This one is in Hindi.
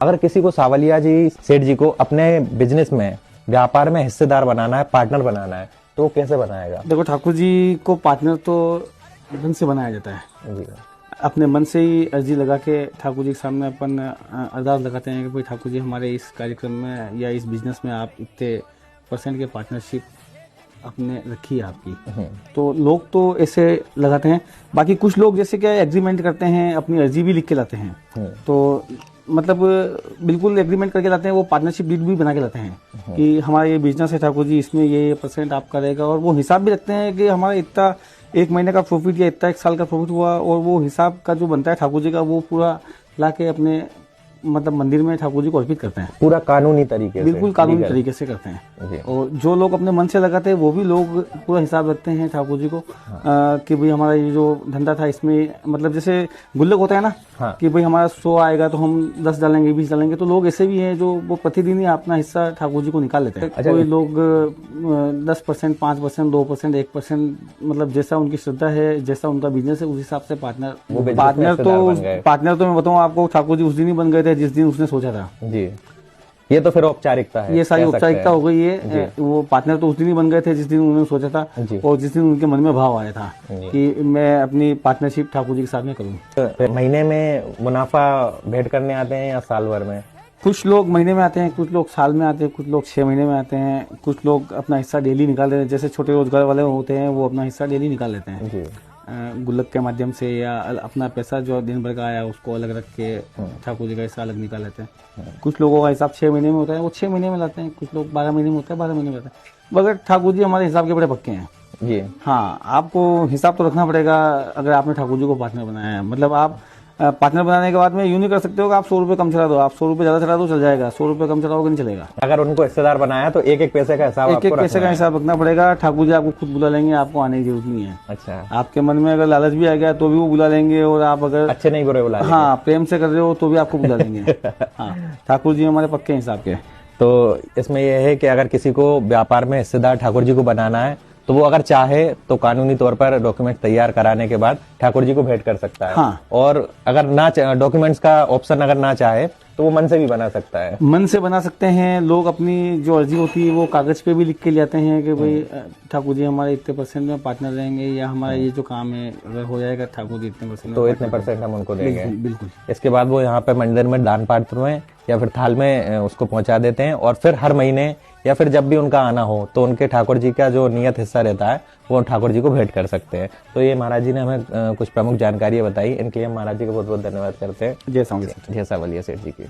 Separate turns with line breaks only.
अगर किसी को सावलिया जी सेठ जी को अपने बिजनेस में, व्यापार में हिस्सेदार बनाना है, पार्टनर बनाना है, तो वो कैसे बनाएगा?
देखो, ठाकुर जी को पार्टनर तो मन से बनाया जाता है।
जी
अपने मन से ही अर्जी लगा के ठाकुर जी के सामने अपन अरदास लगाते हैं कि भाई ठाकुर जी, हमारे इस कार्यक्रम में या इस बिजनेस में आप इतने % के पार्टनरशिप अपने रखी है आपकी। तो लोग तो ऐसे लगाते हैं। बाकी कुछ लोग जैसे क्या एग्रीमेंट करते हैं, अपनी अर्जी भी लिख के लाते हैं। तो मतलब बिल्कुल एग्रीमेंट करके लाते हैं, वो पार्टनरशिप डीड भी बना के लाते हैं कि हमारा ये बिजनेस है ठाकुर जी, इसमें ये % आपका रहेगा। और वो हिसाब भी रखते हैं कि हमारा इतना 1 महीने का प्रॉफिट या इतना 1 साल का प्रॉफिट हुआ, और वो हिसाब का जो बनता है ठाकुर जी का, वो पूरा ला के अपने मतलब मंदिर में ठाकुर जी को अर्पित करते हैं।
पूरा कानूनी तरीके से,
बिल्कुल कानूनी तरीके से करते हैं। और जो लोग अपने मन से लगाते हैं वो भी लोग पूरा हिसाब रखते हैं ठाकुर जी को। कि भाई हमारा ये जो धंधा था इसमें, मतलब जैसे गुल्लक होता है ना, कि भाई हमारा 100 आएगा तो हम 10 डालेंगे, 20 डालेंगे। तो लोग ऐसे भी हैं जो वो प्रतिदिन ही अपना हिस्सा ठाकुर जी को निकाल लेते हैं। कोई लोग 10%, 5%, 2%, 1%, मतलब जैसा उनकी श्रद्धा है, जैसा उनका बिजनेस है, उस हिसाब से पार्टनर तो मैं बताऊँ आपको, ठाकुर जी उस दिन ही बन गए थे जिस दिन उसने सोचा था।
जी, ये तो फिर औपचारिकता है,
ये सारी औपचारिकता हो गई है। वो पार्टनर तो उस दिन ही बन गए थे जिस दिन उन्होंने सोचा था, और जिस दिन उनके मन में भाव आया था कि मैं अपनी पार्टनरशिप ठाकुर जी के साथ में करूँ।
तो महीने में मुनाफा भेंट करने आते हैं या साल भर में?
कुछ लोग महीने में आते हैं, कुछ लोग साल में आते हैं, कुछ लोग 6 महीने में आते हैं, कुछ लोग अपना हिस्सा डेली निकाल लेते हैं। जैसे छोटे रोजगार वाले होते हैं वो अपना हिस्सा डेली निकाल लेते हैं गुल्लक के माध्यम से, या अपना पैसा जो दिन भर का आया उसको अलग रख के ठाकुर जी का हिस्सा अलग निकाल लेते हैं। कुछ लोगों का हिसाब 6 महीने में होता है, वो 6 महीने में लाते हैं। कुछ लोग 12 महीने में होता है, 12 महीने में लाते हैं। मगर ठाकुर जी हमारे हिसाब के बड़े पक्के हैं
जी।
हाँ, आपको हिसाब तो रखना पड़ेगा अगर आपने ठाकुर जी को पार्टनर बनाया है। मतलब आप पार्टनर बनाने के बाद में यूं नहीं कर सकते हो कि आप 100 रुपये कम चला दो, आप 100 रुपये ज्यादा चला दो चल जाएगा, 100 रुपये कम चलाओगे नहीं चलेगा।
अगर उनको हिस्सेदार बनाया तो एक पैसे का हिसाब,
एक पैसे का हिसाब रखना पड़ेगा। ठाकुर जी आपको खुद बुला लेंगे, आपको आने की जरूरत नहीं है।
अच्छा, आपके
आपके मन में अगर लालच भी आ गया तो भी वो बुला लेंगे, और आप अगर
अच्छे नहीं बुरे बुला लेंगे,
हाँ प्रेम से कर रहे हो तो भी आपको बुला लेंगे। हाँ, ठाकुर जी हमारे पक्के हिसाब के।
तो इसमें यह है कि अगर किसी को व्यापार में हिस्सेदार ठाकुर जी को बनाना है तो वो अगर चाहे तो कानूनी तौर पर डॉक्यूमेंट तैयार कराने के बाद ठाकुर जी को भेंट कर सकता है।
हाँ।
और अगर ना डॉक्यूमेंट्स का ऑप्शन अगर ना चाहे तो वो मन से भी बना सकता है।
मन से बना सकते हैं लोग। अपनी जो अर्जी होती है वो कागज पे भी लिख के ले आते हैं कि भाई ठाकुर जी हमारे इतने % में पार्टनर रहेंगे, या हमारा ये जो काम है अगर हो जाएगा ठाकुर जी इतने %
तो इतने % हम उनको देंगे।
बिल्कुल।
इसके बाद वो यहाँ पे मंदिर में दान पात्र में या फिर थाल में उसको पहुंचा देते हैं, और फिर हर महीने या फिर जब भी उनका आना हो तो उनके ठाकुर जी का जो नियत हिस्सा रहता है वो ठाकुर जी को भेंट कर सकते हैं। तो ये महाराज जी ने हमें कुछ प्रमुख जानकारियां बताई, इनके लिए महाराज जी को बहुत बहुत धन्यवाद करते हैं।
जय सावलिया
सेठ जी की।